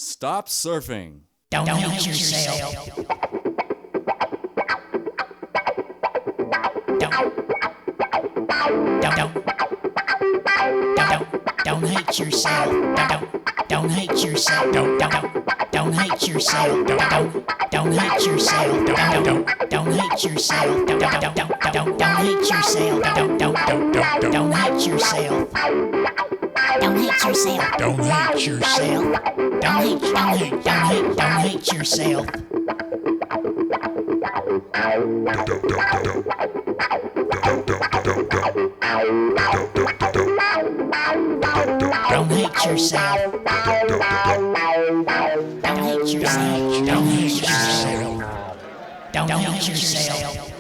Stop surfing. Don't hate yourself. Don't hate yourself. Don't hate yourself. Don't hate yourself. Don't hate yourself. Don't hate yourself. Don't hate yourself. Don't hate yourself. Don't hate yourself. Don't hate yourself. Don't hate yourself. Don't hate yourself. Don't hate yourself. Don't hate yourself. Don't hate yourself.